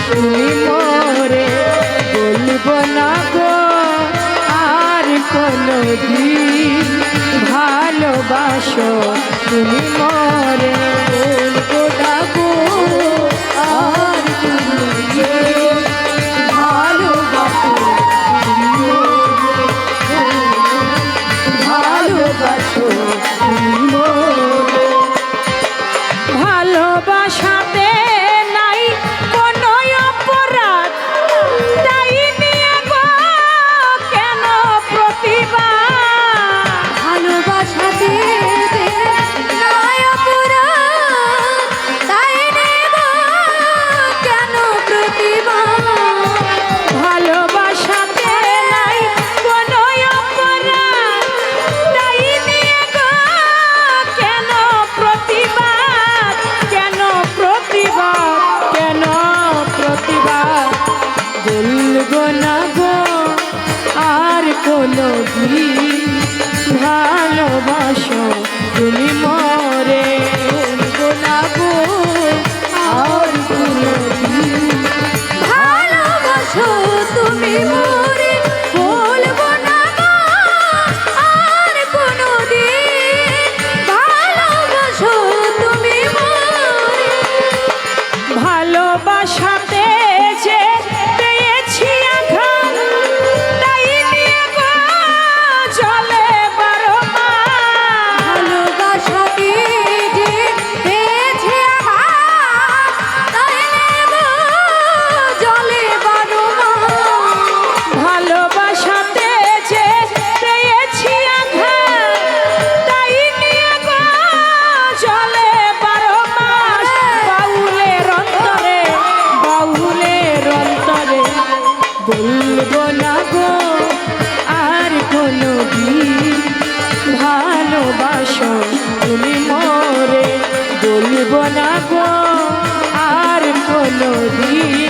তুমি মোরে বলবো না গো আর কোনদিন ভালোবাসো তুমি মোরে বলবো না গো আর কোনদিন ভালোবাসো ভালোবাসো তুমি মোরে ভালোবাসাতে নাই কোনো অপরাধ তাই নিয়ে গো কেন প্রতিবাদ ভালোবাসাতে নাই অপরাধ তাই নিয়ে গো কেন প্রতিবাদ ভালোবাসাতে নাই কোনো অপরাধ তাই নিয়ে গো কেন প্রতিবাদ কেন প্রতিবাদ বলবো না গো আর কোনো দিন ভালোবাসো তুমি মোরে বলবো না গো আর কোনো দিন ভালোবাসো তুমি মোরে বলবো না গো আর কোনদিন ভালোবাসো তুমি মোরে ভালোবাসাতে যে পেয়েছি আঘাত তাই নিয়ে গো জলে বারো মাস ভালোবাসাতে যে পেয়েছে আঘাত তাই নিয়ে গো জলে বারো মাস ভালোবাসাতে যে পেয়েছি আঘাত তাই নিয়ে গো জলে বারো মাস বাউলের অন্তরে বলবো না গো আর কোনো দিন ভালোবাসো তুমি মোরে বলবো না গো আর কোনো দিন